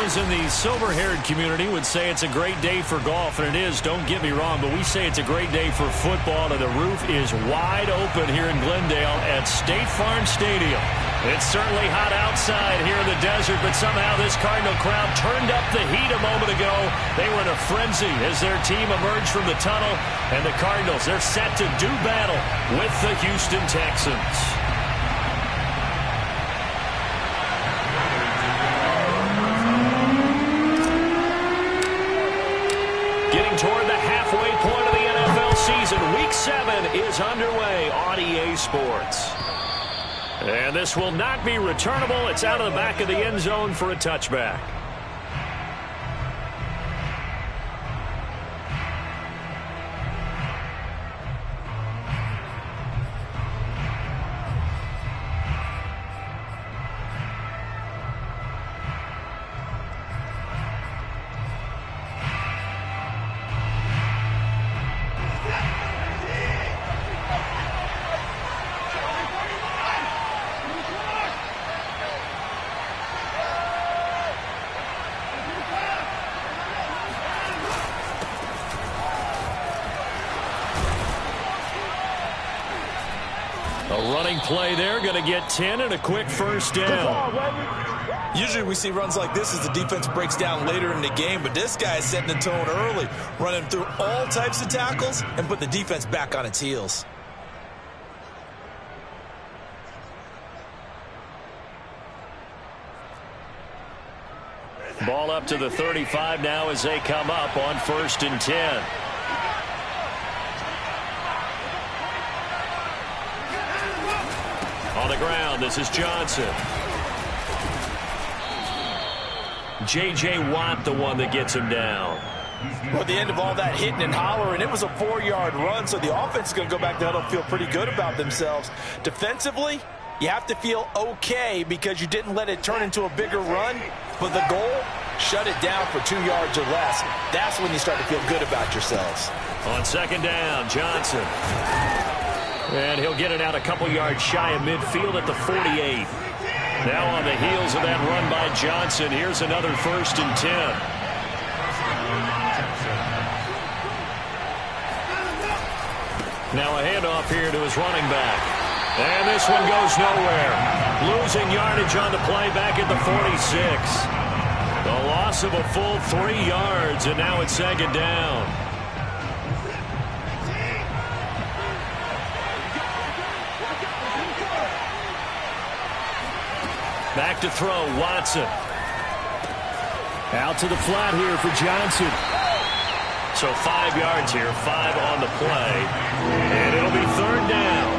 those in the silver-haired community would say it's a great day for golf, and it is, don't get me wrong, but we say it's a great day for football, and the roof is wide open here in Glendale at State Farm Stadium. It's certainly hot outside here in the desert, but somehow this Cardinal crowd turned up the heat a moment ago. They were in a frenzy as their team emerged from the tunnel, and the Cardinals, they're set to do battle with the Houston Texans. Getting toward the halfway point of the NFL season. Week 7 is underway on EA Sports. And this will not be returnable. It's out of the back of the end zone for a touchback. A running play there, going to get 10 and a quick first down. Usually we see runs like this as the defense breaks down later in the game, but this guy is setting the tone early, running through all types of tackles and put the defense back on its heels. Ball up to the 35 now as they come up on 1st and 10. On the ground, this is Johnson. J.J. Watt, the one that gets him down. Well, at the end of all that hitting and hollering, it was a 4-yard run, so the offense is going to go back there and feel pretty good about themselves. Defensively, you have to feel okay because you didn't let it turn into a bigger run, but the goal, shut it down for 2 yards or less. That's when you start to feel good about yourselves. On 2nd down, Johnson. And he'll get it out a couple yards shy of midfield at the 48. Now on the heels of that run by Johnson, here's another 1st and 10. Now a handoff here to his running back. And this one goes nowhere. Losing yardage on the play back at the 46. The loss of a full 3 yards, and now it's 2nd down. Back to throw, Watson. Out to the flat here for Johnson. So 5 yards here, 5 on the play. And it'll be 3rd down.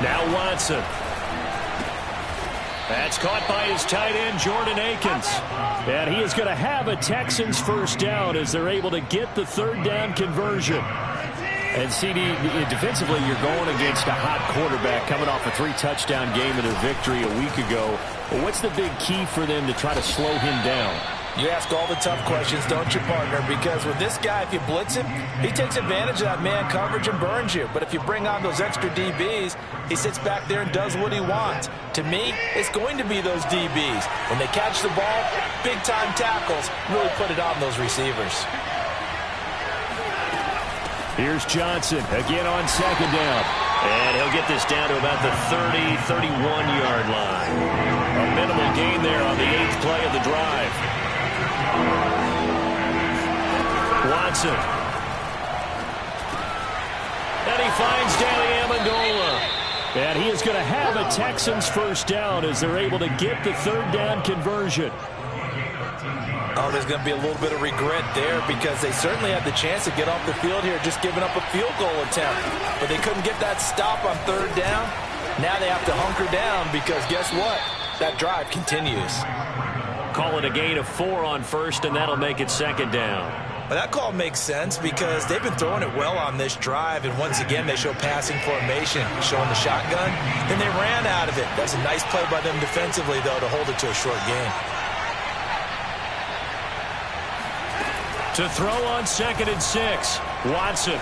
Now Watson. That's caught by his tight end, Jordan Akins. And he is going to have a Texans 1st down as they're able to get the 3rd down conversion. And, CD, defensively, you're going against a hot quarterback coming off a 3-touchdown game in their victory a week ago. But what's the big key for them to try to slow him down? You ask all the tough questions, don't you, partner? Because with this guy, if you blitz him, he takes advantage of that man coverage and burns you. But if you bring on those extra DBs, he sits back there and does what he wants. To me, it's going to be those DBs. When they catch the ball, big-time tackles, really put it on those receivers. Here's Johnson again on 2nd down. And he'll get this down to about the 30, 31-yard line. A minimal gain there on the 8th play of the drive. Watson. And he finds Danny Amendola. And he is going to have a Texans 1st down as they're able to get the 3rd down conversion. Oh, there's going to be a little bit of regret there because they certainly had the chance to get off the field here just giving up a field goal attempt. But they couldn't get that stop on 3rd down. Now they have to hunker down because guess what? That drive continues. Call it a gain of 4 on 1st, and that'll make it 2nd down. Well, that call makes sense because they've been throwing it well on this drive, and once again they show passing formation, showing the shotgun. Then they ran out of it. That's a nice play by them defensively, though, to hold it to a short game. To throw on 2nd and 6. Watson.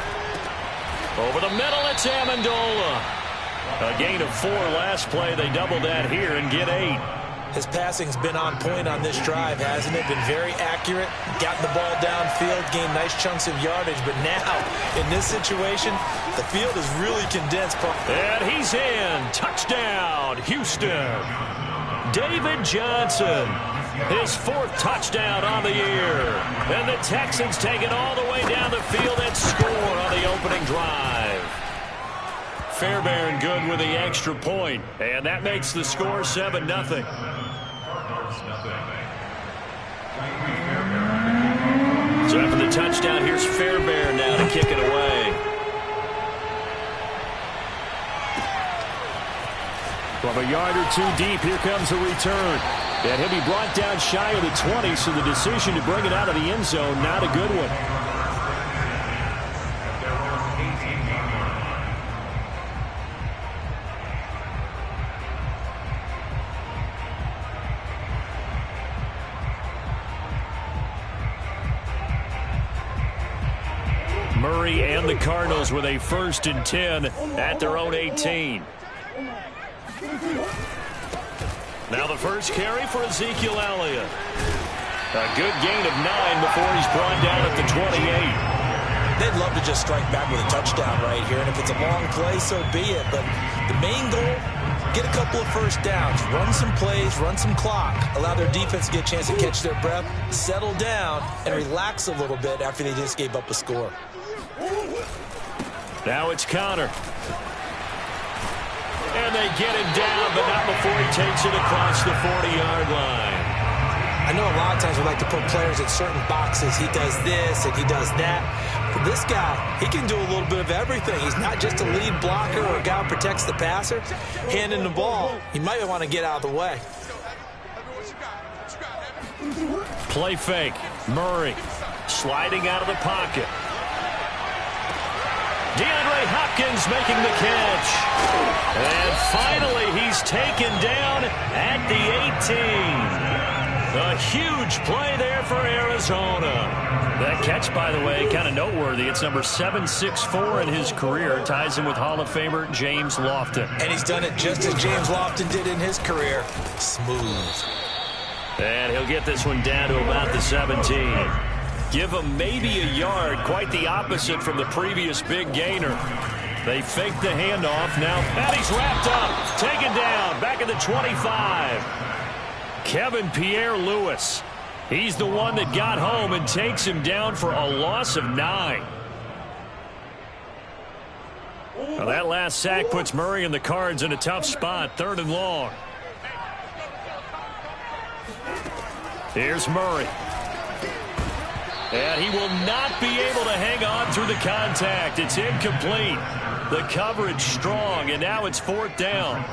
Over the middle, it's Amendola. A gain of 4 last play. They double that here and get 8. His passing's been on point on this drive, hasn't it? Been very accurate, gotten the ball downfield, gained nice chunks of yardage. But now, in this situation, the field is really condensed. And he's in. Touchdown, Houston. David Johnson, his 4th touchdown on the year. And the Texans take it all the way down the field and score on the opening drive. Fairbairn good with the extra point. And that makes the score 7-0. So after the touchdown, here's Fairbairn now to kick it away. From a yard or 2 deep, here comes a return. And he'll be brought down shy of the 20, so the decision to bring it out of the end zone, not a good one. Murray and the Cardinals with a 1st and 10 at their own 18. Now the first carry for Ezekiel Elliott. A good gain of 9 before he's brought down at the 28. They'd love to just strike back with a touchdown right here, and if it's a long play, so be it. But the main goal, get a couple of first downs, run some plays, run some clock, allow their defense to get a chance to catch their breath, settle down, and relax a little bit after they just gave up a score. Now it's Connor. And they get him down, but not before he takes it across the 40-yard line. I know a lot of times we like to put players in certain boxes. He does this and he does that. But this guy, he can do a little bit of everything. He's not just a lead blocker or a guy who protects the passer. Handing the ball, you might want to get out of the way. Play fake. Murray sliding out of the pocket. DeAndre Hopkins making the catch. And finally, he's taken down at the 18. A huge play there for Arizona. That catch, by the way, kind of noteworthy. It's number 764 in his career. Ties him with Hall of Famer James Lofton. And he's done it just as James Lofton did in his career. Smooth. And he'll get this one down to about the 17. Give him maybe a yard, quite the opposite from the previous big gainer. They fake the handoff now, and he's wrapped up, taken down, back at the 25. Kevin Pierre-Louis, he's the one that got home and takes him down for a loss of 9. Well, that last sack puts Murray and the Cards in a tough spot, 3rd and long. Here's Murray. And he will not be able to hang on through the contact. It's incomplete. The coverage strong, and now it's 4th down.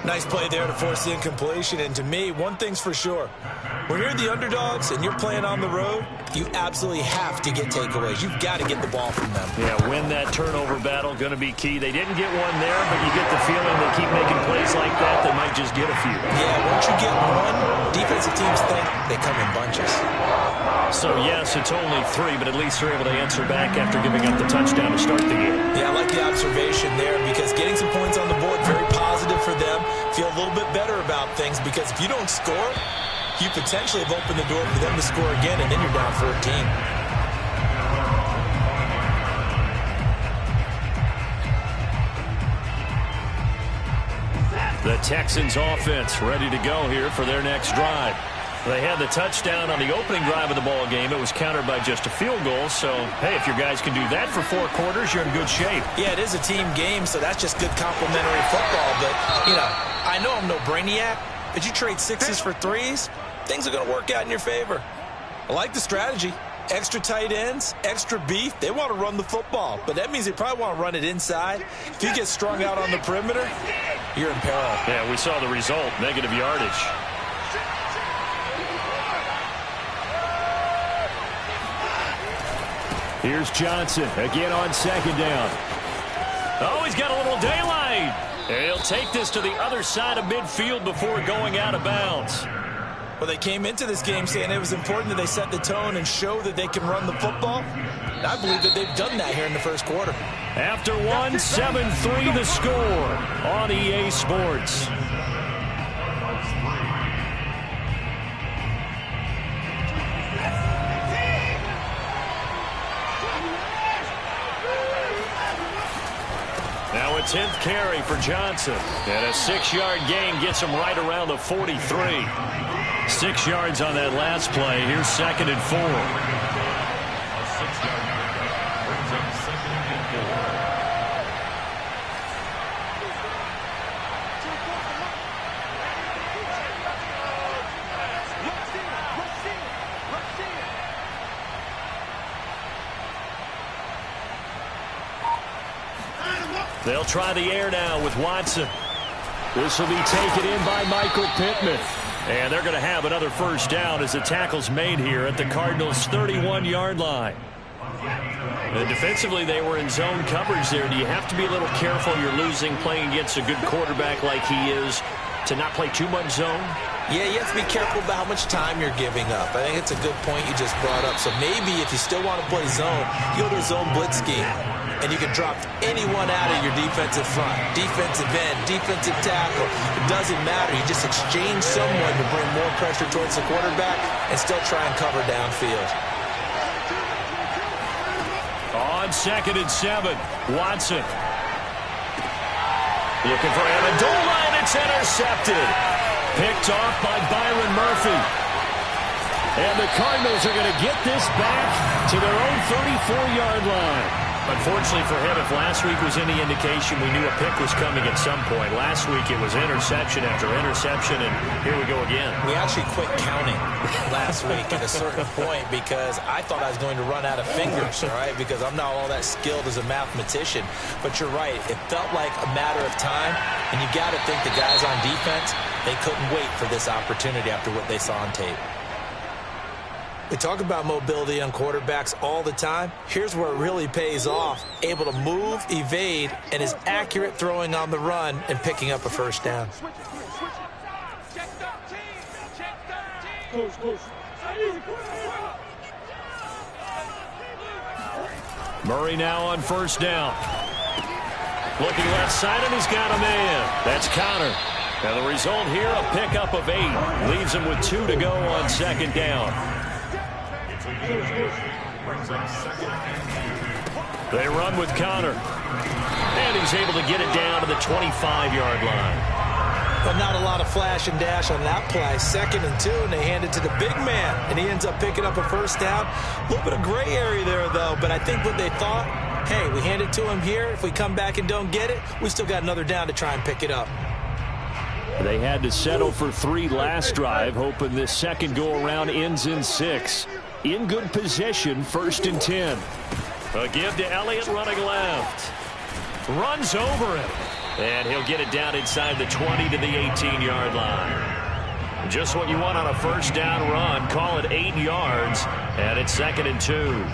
Nice play there to force the incompletion. And to me, one thing's for sure. When you're the underdogs and you're playing on the road, you absolutely have to get takeaways. You've got to get the ball from them. Yeah, win that turnover battle, going to be key. They didn't get one there, but you get the feeling they keep making plays like that, they might just get a few. Yeah, once you get one, defensive teams think they come in bunches. So, yes, it's only 3, but at least they're able to answer back after giving up the touchdown to start the game. Yeah, I like the observation there because getting some points on the board, very positive for them. Feel a little bit better about things because if you don't score, you potentially have opened the door for them to score again, and then you're down 14. The Texans offense ready to go here for their next drive. They had the touchdown on the opening drive of the ball game. It was countered by just a field goal. So, hey, if your guys can do that for 4 quarters, you're in good shape. Yeah, it is a team game, so that's just good complimentary football. But, you know, I know I'm no brainiac, but you trade 6s for 3s, things are going to work out in your favor. I like the strategy. Extra tight ends, extra beef. They want to run the football, but that means they probably want to run it inside. If you get strung out on the perimeter, you're in peril. Yeah, we saw the result, negative yardage. Here's Johnson again on 2nd down. Oh, he's got a little daylight. And he'll take this to the other side of midfield before going out of bounds. Well, they came into this game saying it was important that they set the tone and show that they can run the football. And I believe that they've done that here in the 1st quarter. After one, 7-3 the score on EA Sports. Now a 10th carry for Johnson. And a 6-yard gain gets him right around the 43. 6 yards on that last play. Here's 2nd and 4. They'll try the air now with Watson. This will be taken in by Michael Pittman. And they're going to have another first down as the tackle's made here at the Cardinals' 31-yard line. And defensively, they were in zone coverage there. Do you have to be a little careful? You're losing playing against a good quarterback like he is to not play too much zone? Yeah, you have to be careful about how much time you're giving up. I think it's a good point you just brought up. So maybe if you still want to play zone, you go to a zone blitz scheme. And you can drop anyone out of your defensive front, defensive end, defensive tackle. It doesn't matter. You just exchange someone to bring more pressure towards the quarterback and still try and cover downfield. On 2nd and 7, Watson. Looking for Amendola, and it's intercepted. Picked off by Byron Murphy. And the Cardinals are going to get this back to their own 34-yard line. Unfortunately for him, if last week was any indication, we knew a pick was coming at some point. Last week it was interception after interception, and here we go again. We actually quit counting last week at a certain point because I thought I was going to run out of fingers, all right, because I'm not all that skilled as a mathematician. But you're right. It felt like a matter of time, and you got to think the guys on defense, they couldn't wait for this opportunity after what they saw on tape. We talk about mobility on quarterbacks all the time. Here's where it really pays off. Able to move, evade, and is accurate throwing on the run and picking up a first down. Murray now on first down. Looking left side, and he's got a man. That's Connor. And the result here, a pickup of 8. Leaves him with 2 to go on 2nd down. They run with Connor. And he's able to get it down to the 25-yard line. But not a lot of flash and dash on that play. 2nd and 2, and they hand it to the big man. And he ends up picking up a first down. A little bit of gray area there, though. But I think what they thought, hey, we hand it to him here. If we come back and don't get it, we still got another down to try and pick it up. They had to settle for 3 last drive, hoping this second go-around ends in 6. In good position, 1st and 10. A give to Elliott running left. Runs over him. And he'll get it down inside the 20 to the 18-yard line. Just what you want on a first down run. Call it 8 yards. And it's 2nd and 2.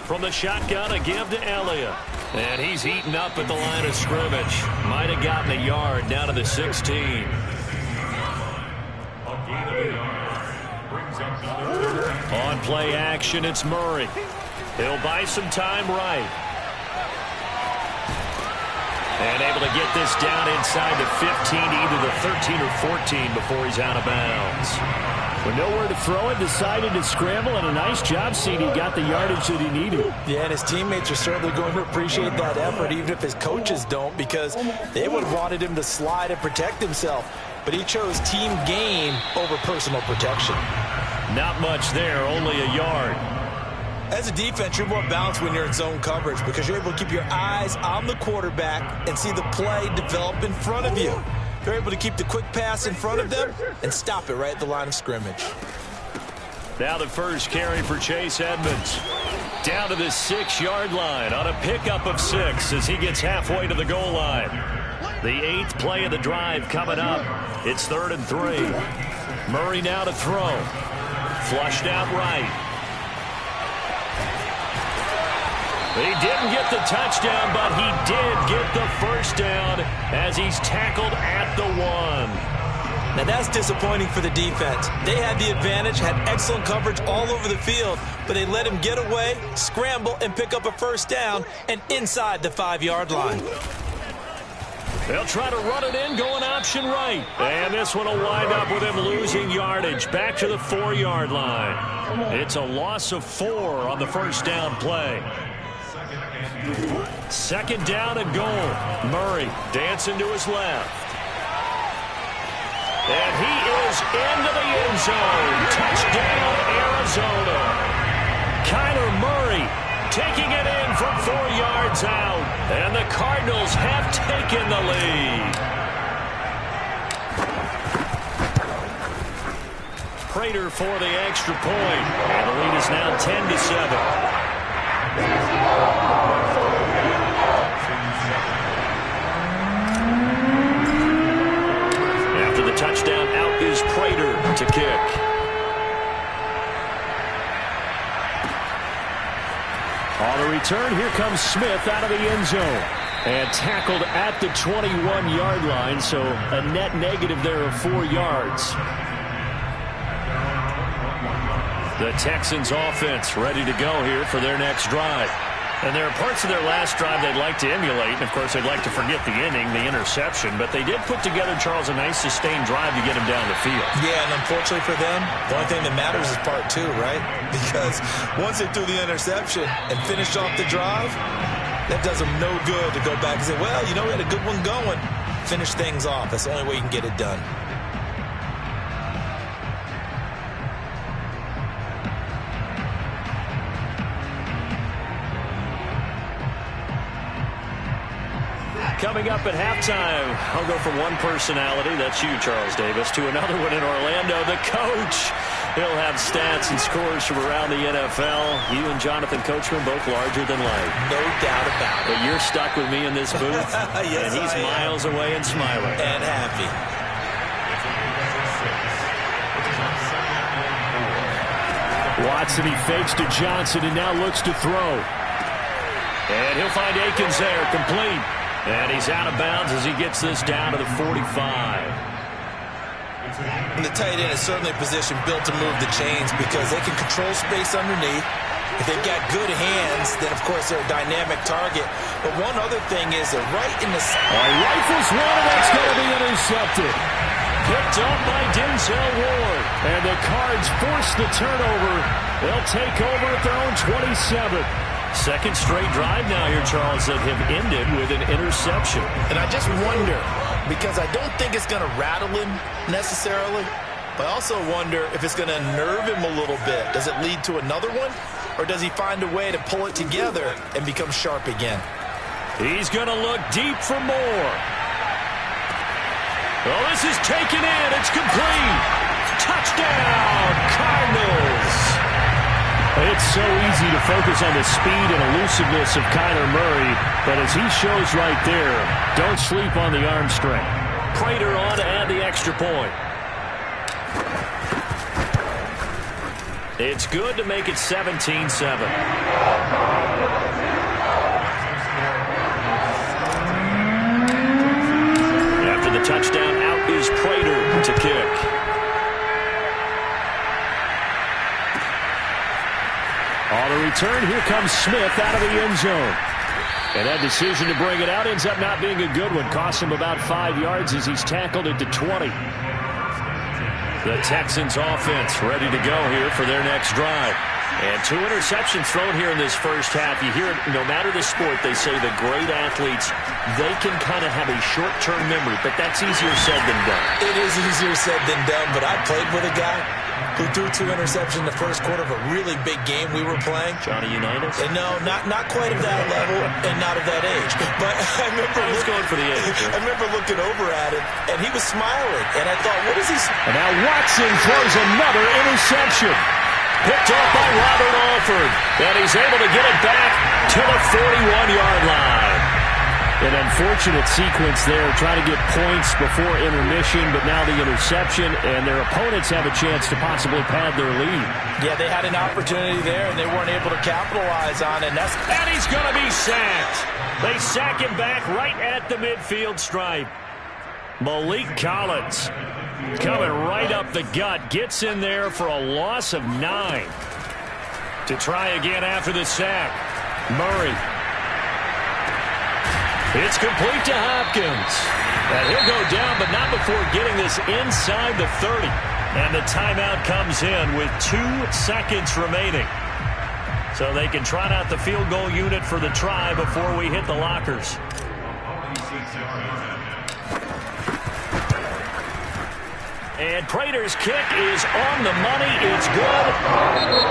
From the shotgun, a give to Elliott. And he's eaten up at the line of scrimmage. Might have gotten a yard down to the 16. On play action, it's Murray. He'll buy some time right. And able to get this down inside the 15, either the 13 or 14 before he's out of bounds. With nowhere to throw it, decided to scramble, and a nice job seeing he got the yardage that he needed. Yeah, and his teammates are certainly going to appreciate that effort, even if his coaches don't, because they would have wanted him to slide and protect himself. But he chose team gain over personal protection. Not much there, only a yard. As a defense, you're more balanced when you're in zone coverage because you're able to keep your eyes on the quarterback and see the play develop in front of you. They're able to keep the quick pass in front of them and stop it right at the line of scrimmage. Now the first carry for Chase Edmonds. Down to the 6-yard line on a pickup of 6 as he gets halfway to the goal line. The 8th play of the drive coming up. It's 3rd and 3. Murray now to throw. Flushed out right. He didn't get the touchdown, but he did get the first down as he's tackled at the 1. Now that's disappointing for the defense. They had the advantage, had excellent coverage all over the field, but they let him get away, scramble, and pick up a first down and inside the 5-yard line. They'll try to run it in, going option right. And this one will wind up with him losing yardage back to the 4-yard line. It's a loss of 4 on the first down play. Second down and goal. Murray dancing to his left. And he is into the end zone. Touchdown, Arizona. Kyler Murray taking it in from 4 yards out. And the Cardinals have taken the lead. Prater for the extra point. And the lead is now 10-7. After the touchdown, out is Prater to kick. On the return, here comes Smith out of the end zone. And tackled at the 21-yard line, so a net negative there of 4 yards. The Texans offense ready to go here for their next drive. And there are parts of their last drive they'd like to emulate. And, of course, they'd like to forget the inning, the interception. But they did put together, Charles, a nice sustained drive to get him down the field. Yeah, and unfortunately for them, the only thing that matters is part 2, right? Because once they threw the interception and finished off the drive, that does them no good to go back and say, well, you know, we had a good one going. Finish things off. That's the only way you can get it done. Coming up at halftime, I'll go from one personality, that's you, Charles Davis, to another one in Orlando, the coach. He'll have stats and scores from around the NFL. You and Jonathan Coachman both larger than life. No doubt about it. But you're stuck with me in this booth, yes, and he's miles away and smiling. And happy. Watson, he fakes to Johnson and now looks to throw. And he'll find Akins there, complete. And he's out of bounds as he gets this down to the 45. And the tight end is certainly a position built to move the chains because they can control space underneath. If they've got good hands, then, of course, they're a dynamic target. But one other thing is they're right in the... Rifles one, and that's going to be intercepted. Picked up by Denzel Ward. And the Cards force the turnover. They'll take over at their own 27. Second straight drive now here, Charles, that have ended with an interception. And I just wonder, because I don't think it's going to rattle him necessarily, but I also wonder if it's going to nerve him a little bit. Does it lead to another one, or does he find a way to pull it together and become sharp again? He's going to look deep for more. Well, this is taken in. It's complete. Touchdown, Cardinals. It's so easy to focus on the speed and elusiveness of Kyler Murray, but as he shows right there, don't sleep on the arm strength. Prater on to add the extra point. It's good to make it 17-7. After the touchdown, out is Prater to kick. On the return, here comes Smith out of the end zone. And that decision to bring it out ends up not being a good one. Costs him about 5 yards as he's tackled at the 20. The Texans offense ready to go here for their next drive. And 2 interceptions thrown here in this first half. You hear it, no matter the sport, they say the great athletes, they can kind of have a short-term memory, but that's easier said than done. It is easier said than done, but I played with a guy who threw 2 interceptions in the first quarter of a really big game we were playing. Johnny Unitas? And no, not quite of that level and not of that age. But I was going for the age. I remember looking over at him, and he was smiling. And I thought, what is he... And now Watson throws another interception. Picked off by Robert Alford. And he's able to get it back to the 41-yard line. An unfortunate sequence there, trying to get points before intermission, but now the interception, and their opponents have a chance to possibly pad their lead. Yeah, they had an opportunity there, and they weren't able to capitalize on it. And he's going to be sacked. They sack him back right at the midfield stripe. Malik Collins coming right up the gut. Gets in there for a loss of 9. To try again after the sack. Murray. It's complete to Hopkins. And he'll go down, but not before getting this inside the 30. And the timeout comes in with 2 seconds remaining. So they can trot out the field goal unit for the try before we hit the lockers. And Prater's kick is on the money. It's good.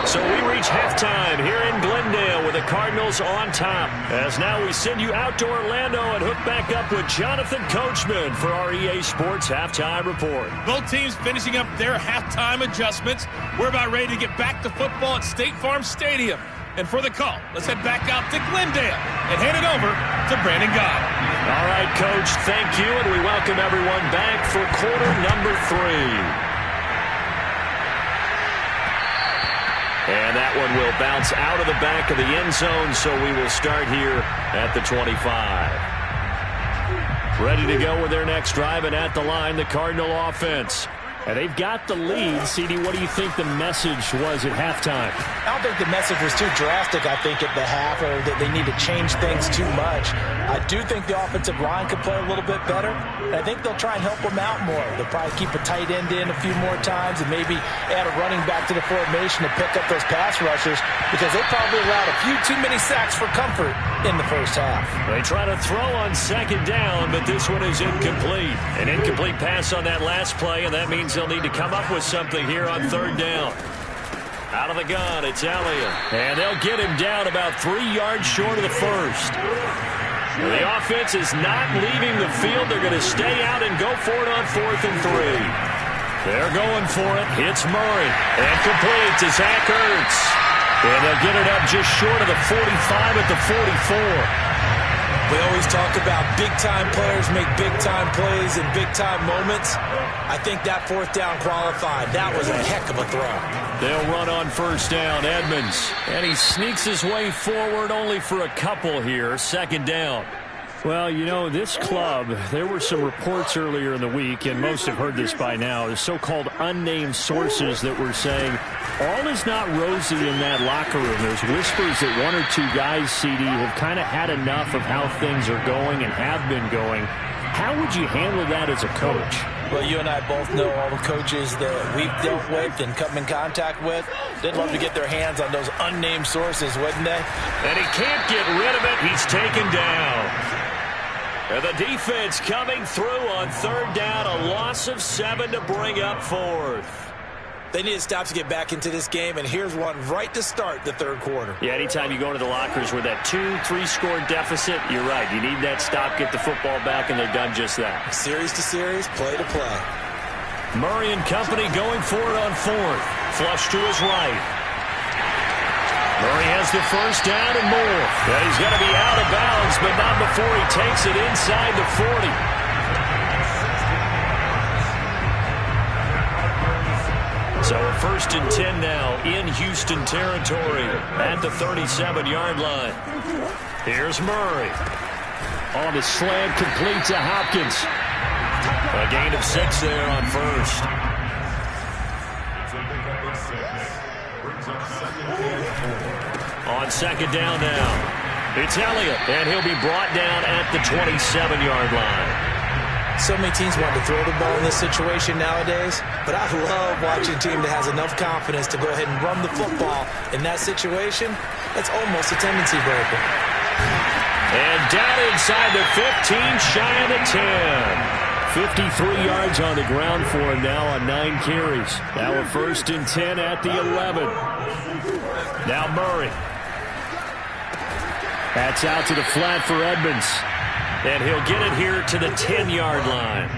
So we reach halftime here in Glendale with the Cardinals on top. As now we send you out to Orlando and hook back up with Jonathan Coachman for our EA Sports Halftime Report. Both teams finishing up their halftime adjustments. We're about ready to get back to football at State Farm Stadium. And for the call, let's head back out to Glendale and hand it over to Brandon Gaudin. All right, Coach, thank you, and we welcome everyone back for quarter number 3. And that one will bounce out of the back of the end zone, so we will start here at the 25. Ready to go with their next drive, and at the line, the Cardinal offense. And they've got the lead. CD, what do you think the message was at halftime? I don't think the message was too drastic, I think, at the half, or that they need to change things too much. I do think the offensive line could play a little bit better, and I think they'll try and help them out more. They'll probably keep a tight end in a few more times and maybe add a running back to the formation to pick up those pass rushers, because they probably allowed a few too many sacks for comfort in the first half. They try to throw on second down, but this one is incomplete. An incomplete pass on that last play, and that means they'll need to come up with something here on third down. Out of the gun, it's Elliott. And they'll get him down about 3 yards short of the first. The offense is not leaving the field. They're going to stay out and go for it on 4th and 3. They're going for it. It's Murray. And complete to Zach Ertz. And they'll get it up just short of the 45 at the 44. We always talk about big-time players make big-time plays in big-time moments. I think that 4th down qualified. That was a heck of a throw. They'll run on first down, Edmonds. And he sneaks his way forward only for a couple here. 2nd down. Well, you know, this club, there were some reports earlier in the week, and most have heard this by now, the so-called unnamed sources that were saying all is not rosy in that locker room. There's whispers that 1 or 2 guys, CD, have kind of had enough of how things are going and have been going. How would you handle that as a coach? Well, you and I both know all the coaches that we've dealt with and come in contact with. They'd love to get their hands on those unnamed sources, wouldn't they? And he can't get rid of it. He's taken down. And the defense coming through on third down. A loss of 7 to bring up 4th. They need to stop to get back into this game, and here's one right to start the third quarter. Yeah, anytime you go into the lockers with that 2-3 score deficit, you're right. You need that stop, get the football back, and they've done just that. Series to series, play to play. Murray and company going for it on 4th. Flush to his right. Murray has the first down and more. And he's going to be out of bounds, but not before he takes it inside the 40. So a 1st and 10 now in Houston territory at the 37-yard line. Here's Murray. On the slant, complete to Hopkins. A gain of 6 there on first. On 2nd down now. It's Elliott, and he'll be brought down at the 27-yard line. So many teams want to throw the ball in this situation nowadays, but I love watching a team that has enough confidence to go ahead and run the football in that situation. That's almost a tendency breaker. And down inside the 15, shy of the 10. 53 yards on the ground for him now on 9 carries. Now a 1st and 10 at the 11. Now Murray. That's out to the flat for Edmonds. And he'll get it here to the 10-yard line.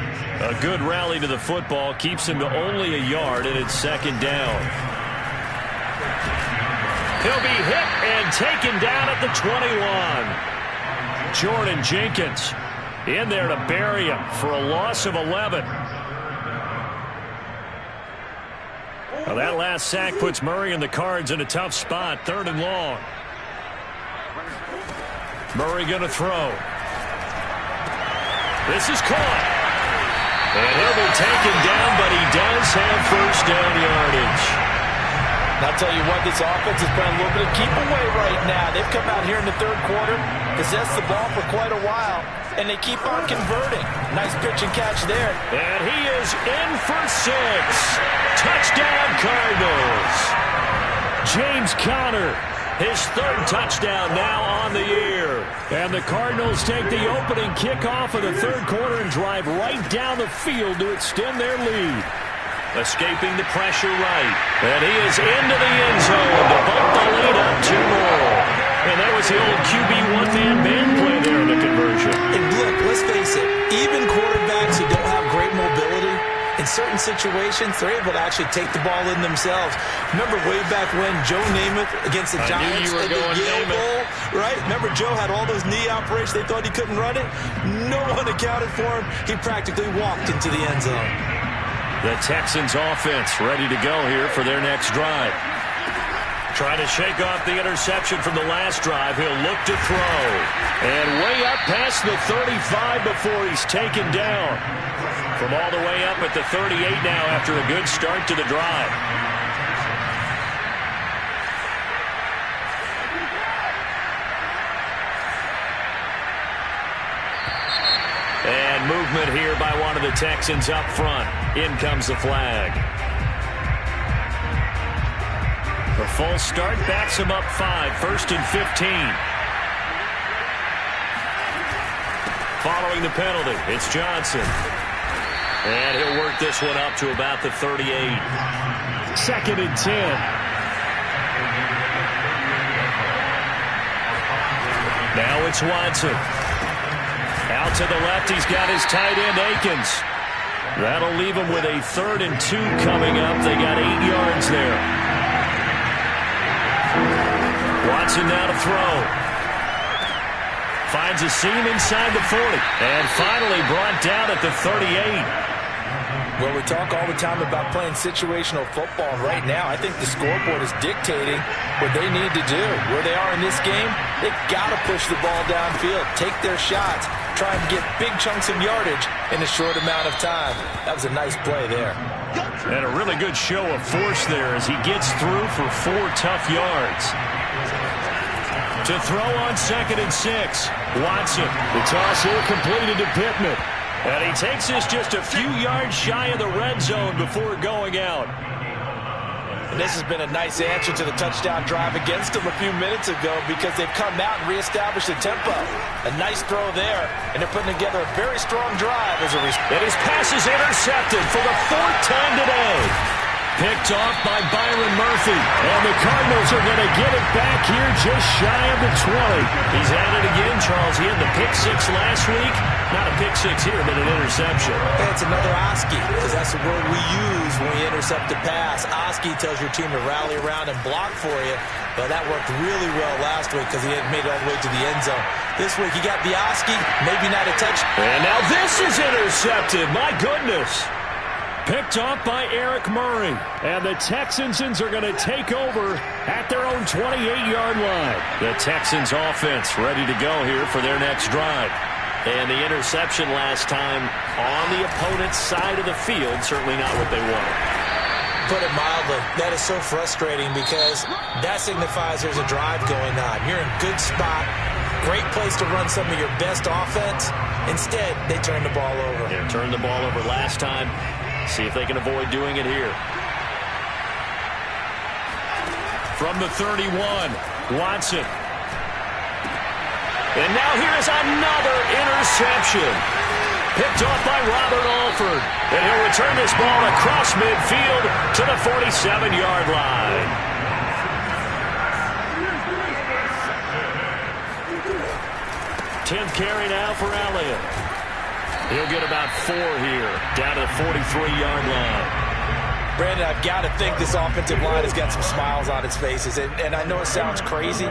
A good rally to the football keeps him to only a yard, and it's 2nd down. He'll be hit and taken down at the 21. Jordan Jenkins in there to bury him for a loss of 11. Well, that last sack puts Murray and the Cards in a tough spot, 3rd and long. Murray going to throw. This is caught. And he'll be taken down, but he does have first down yardage. And I'll tell you what, this offense is playing a little bit of keep away right now. They've come out here in the third quarter, possessed the ball for quite a while, and they keep on converting. Nice pitch and catch there. And he is in for 6. Touchdown, Cardinals. James Conner, his third touchdown now on the year. And the Cardinals take the opening kickoff of the third quarter and drive right down the field to extend their lead. Escaping the pressure right. And he is into the end zone to bump the lead up 2 more. And that was the old QB one-man play there in the conversion. And look, let's face it, even quarterbacks who don't have great mobility, in certain situations, they're able to actually take the ball in themselves. Remember way back when Joe Namath against the Giants in the Yale Bowl, right? Remember Joe had all those knee operations. They thought he couldn't run it. No one accounted for him. He practically walked into the end zone. The Texans offense ready to go here for their next drive. Trying to shake off the interception from the last drive. He'll look to throw. And way up past the 35 before he's taken down. From all the way up at the 38 now after a good start to the drive. And movement here by one of the Texans up front. In comes the flag. The false start backs him up 5. First and 15. Following the penalty, it's Johnson. And he'll work this one up to about the 38. Second and 10. Now it's Watson. Out to the left, he's got his tight end, Akins. That'll leave him with a 3rd and 2 coming up. They got 8 yards there. Watson now to throw. Finds a seam inside the 40. And finally brought down at the 38. Well, we talk all the time about playing situational football. Right now, I think the scoreboard is dictating what they need to do. Where they are in this game, they've got to push the ball downfield, take their shots, try and get big chunks of yardage in a short amount of time. That was a nice play there. And a really good show of force there as he gets through for 4 tough yards. To throw on 2nd and 6. Watson. The toss here completed to Pittman. And he takes this just a few yards shy of the red zone before going out. And this has been a nice answer to the touchdown drive against them a few minutes ago because they've come out and reestablished the tempo. A nice throw there, and they're putting together a very strong drive as a result. And his pass is intercepted for the 4th time today. Picked off by Byron Murphy. And the Cardinals are going to get it back here just shy of the 20. He's at it again, Charles. He had the pick 6 last week. Not a pick 6 here, but an interception. It's another Oski, because that's the word we use when we intercept a pass. Oski tells your team to rally around and block for you. But that worked really well last week because he had made it all the way to the end zone. This week he got the Oski, maybe not a touch. And now this is intercepted. My goodness. Picked off by Eric Murray. And the Texans are going to take over at their own 28-yard line. The Texans offense ready to go here for their next drive. And the interception last time on the opponent's side of the field, certainly not what they wanted. Put it mildly, that is so frustrating because that signifies there's a drive going on. You're in a good spot, great place to run some of your best offense. Instead, they turn the ball over. Yeah, turned the ball over last time. See if they can avoid doing it here. From the 31, Watson. And now here is another interception. Picked off by Robert Alford. And he'll return this ball across midfield to the 47-yard line. Tenth carry now for Elliott. He'll get about 4 here, down to the 43-yard line. Brandon, I've got to think this offensive line has got some smiles on its faces. And I know it sounds crazy,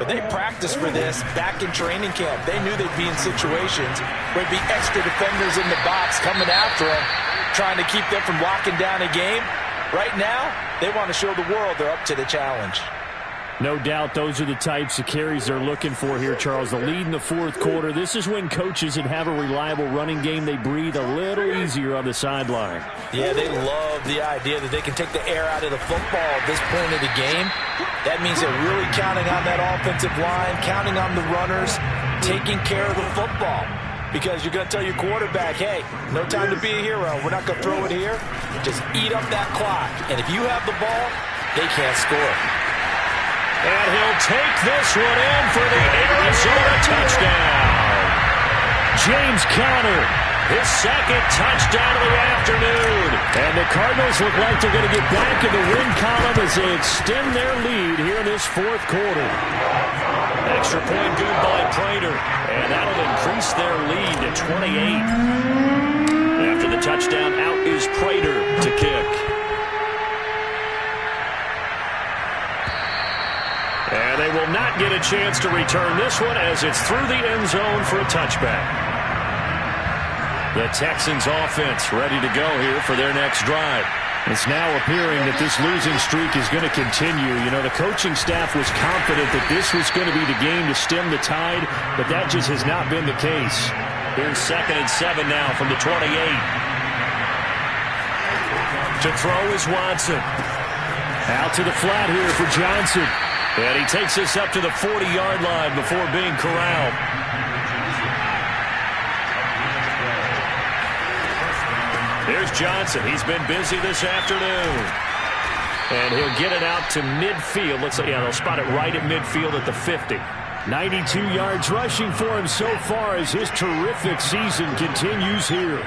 but they practiced for this back in training camp. They knew they'd be in situations where there'd be extra defenders in the box coming after them, trying to keep them from locking down a game. Right now, they want to show the world they're up to the challenge. No doubt those are the types of carries they're looking for here, Charles. The lead in the fourth quarter. This is when coaches that have a reliable running game, they breathe a little easier on the sideline. Yeah, they love the idea that they can take the air out of the football at this point of the game. That means they're really counting on that offensive line, counting on the runners, taking care of the football. Because you're going to tell your quarterback, hey, no time to be a hero. We're not going to throw it here. Just eat up that clock. And if you have the ball, they can't score. And he'll take this one in for the Arizona touchdown. James Conner, his second touchdown of the afternoon. And the Cardinals look like they're going to get back in the win column as they extend their lead here in this fourth quarter. Extra point good by Prater. And that'll increase their lead to 28. After the touchdown, out is Prater to kick. And they will not get a chance to return this one as it's through the end zone for a touchback. The Texans offense ready to go here for their next drive. It's now appearing that this losing streak is going to continue. You know, the coaching staff was confident that this was going to be the game to stem the tide, but that just has not been the case. Here's 2nd and 7 now from the 28. To throw is Watson. Out to the flat here for Johnson. And he takes this up to the 40-yard line before being corralled. Here's Johnson. He's been busy this afternoon. And he'll get it out to midfield. Looks like, yeah, they'll spot it right at midfield at the 50. 92 yards rushing for him so far as his terrific season continues here.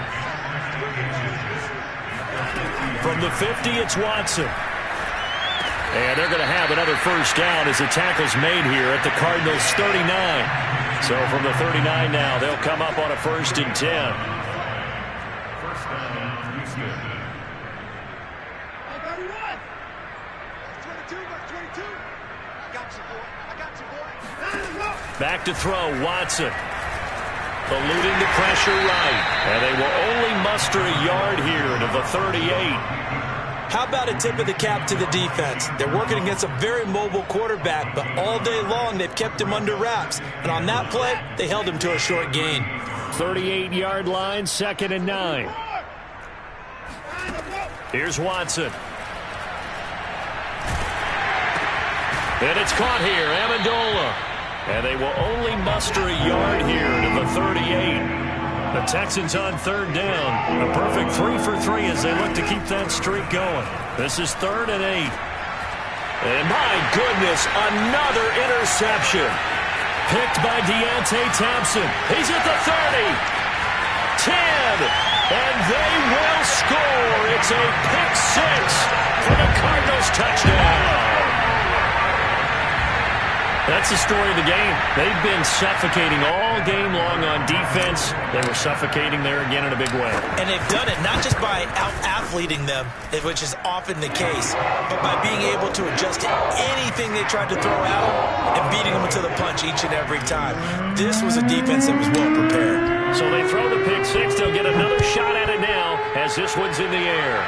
From the 50, it's Watson. And they're going to have another first down as the tackle's made here at the Cardinals' 39. So from the 39 now, they'll come up on a 1st and 10. Back to throw, Watson. Eluding the pressure right. And they will only muster a yard here to the 38. How about a tip of the cap to the defense? They're working against a very mobile quarterback, but all day long they've kept him under wraps. And on that play, they held him to a short gain. 38-yard line, 2nd and 9. Here's Watson. And it's caught here, Amendola. And they will only muster a yard here to the 38. The Texans on 3rd down. A perfect 3 for 3 as they look to keep that streak going. This is 3rd and 8. And my goodness, another interception. Picked by Deontay Thompson. He's at the 30. 10. And they will score. It's a pick 6 for the Cardinals touchdown. That's the story of the game. They've been suffocating all game long on defense. They were suffocating there again in a big way. And they've done it not just by out-athleting them, which is often the case, but by being able to adjust to anything they tried to throw at them and beating them to the punch each and every time. This was a defense that was well prepared. So they throw the pick 6. They'll get another shot at it now as this one's in the air.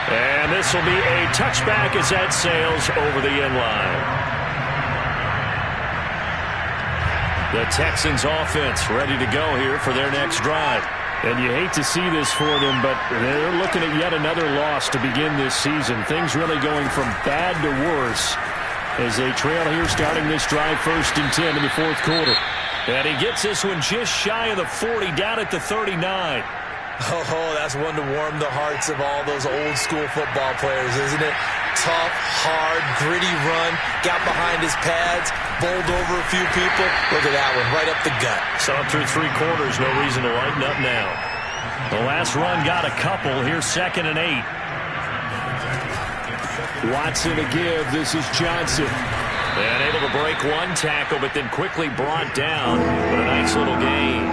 And this will be a touchback as that sails over the end line. The Texans offense ready to go here for their next drive. And you hate to see this for them, but they're looking at yet another loss to begin this season. Things really going from bad to worse as they trail here starting this drive 1st and 10 in the fourth quarter. And he gets this one just shy of the 40 down at the 39. Oh, that's one to warm the hearts of all those old-school football players, isn't it? Tough, hard, gritty run, got behind his pads, bowled over a few people. Look at that one, right up the gut. Saw it through 3 quarters, no reason to lighten up now. The last run got a couple. Here's 2nd and 8. Watson to give. This is Johnson. And able to break one tackle, but then quickly brought down. But a nice little gain.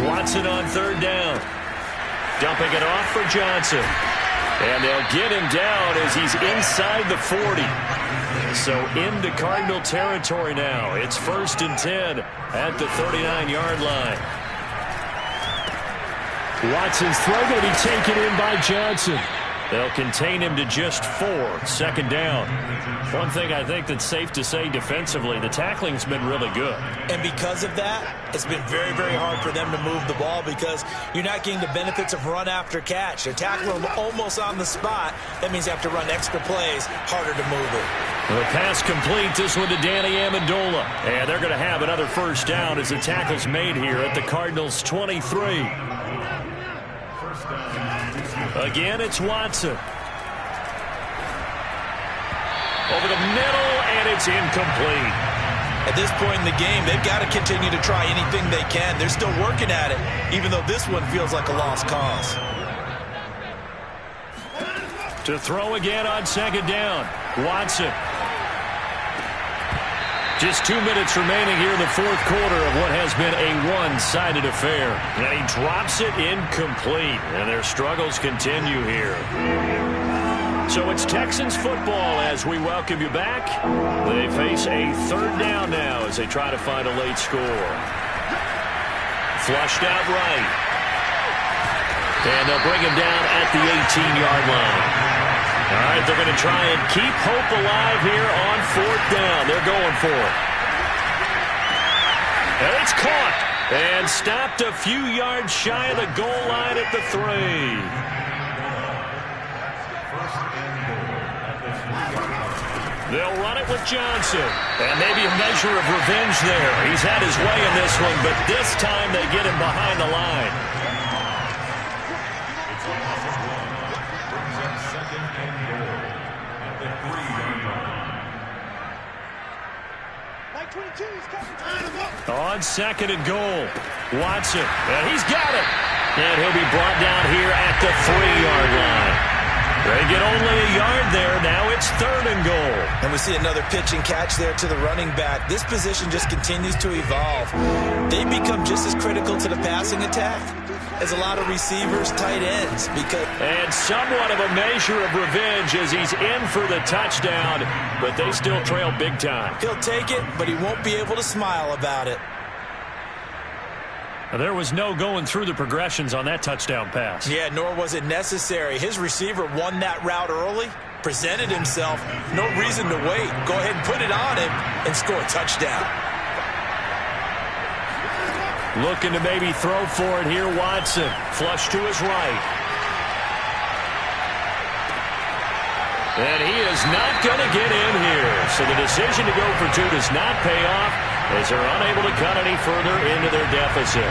Watson on 3rd down. Dumping it off for Johnson. And they'll get him down as he's inside the 40. So into Cardinal territory now. It's 1st and 10 at the 39-yard line. Watson's throw going to be taken in by Johnson. They'll contain him to just 4. 2nd down. One thing I think that's safe to say defensively, the tackling's been really good. And because of that, it's been very, very hard for them to move the ball because you're not getting the benefits of run after catch. They're tackling almost on the spot. That means you have to run extra plays, harder to move it. The pass complete, this one to Danny Amendola. And they're going to have another 1st down as the tackle's made here at the Cardinals' 23. Again, it's Watson. Over the middle, and it's incomplete. At this point in the game, they've got to continue to try anything they can. They're still working at it, even though this one feels like a lost cause. To throw again on 2nd down, Watson. Just 2 minutes remaining here in the 4th quarter of what has been a one-sided affair. And he drops it incomplete, and their struggles continue here. So it's Texans football as we welcome you back. They face a 3rd down now as they try to find a late score. Flushed out right. And they'll bring him down at the 18-yard line. All right, they're going to try and keep hope alive here on 4th down. They're going for it. And it's caught and stopped a few yards shy of the goal line at the 3. They'll run it with Johnson. And maybe a measure of revenge there. He's had his way in this one, but this time they get him behind the line. On 2nd and goal, Watson, and he's got it. And he'll be brought down here at the 3-yard line. They get only a yard there. Now it's 3rd and goal. And we see another pitch and catch there to the running back. This position just continues to evolve. They become just as critical to the passing attack as a lot of receivers, tight ends. And somewhat of a measure of revenge as he's in for the touchdown, but they still trail big time. He'll take it, but he won't be able to smile about it. There was no going through the progressions on that touchdown pass. Yeah, nor was it necessary. His receiver won that route early, presented himself. No reason to wait. Go ahead and put it on him and score a touchdown. Looking to maybe throw for it here, Watson. Flush to his right. And he is not going to get in here. So the decision to go for 2 does not pay off as they're unable to cut any further into their deficit.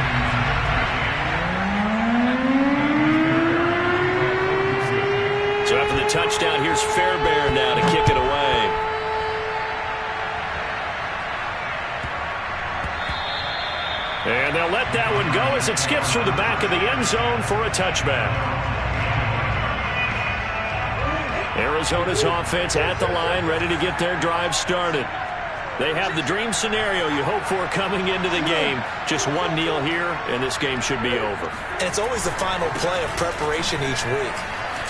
So after the touchdown, here's Fairbairn now to kick it away. And they'll let that one go as it skips through the back of the end zone for a touchback. Arizona's offense at the line, ready to get their drive started. They have the dream scenario you hope for coming into the game. Just one kneel here, and this game should be over. And it's always the final play of preparation each week.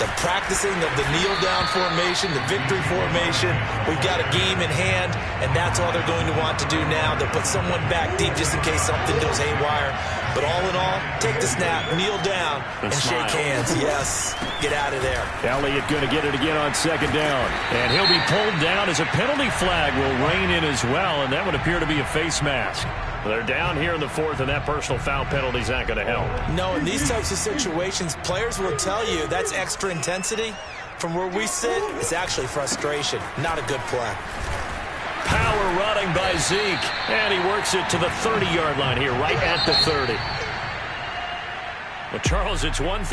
The practicing of the kneel-down formation, the victory formation. We've got a game in hand, and that's all they're going to want to do now. They'll put someone back deep just in case something goes haywire. But all in all, take the snap, kneel down, and shake hands. Yes, get out of there. Elliott going to get it again on 2nd down. And he'll be pulled down as a penalty flag will rein in as well, and that would appear to be a face mask. They're down here in the 4th, and that personal foul penalty is not going to help. No, in these types of situations, players will tell you that's extra intensity. From where we sit, it's actually frustration, not a good play. Power running by Zeke, and he works it to the 30-yard line here, right at the 30. Well, Charles, it's one thing.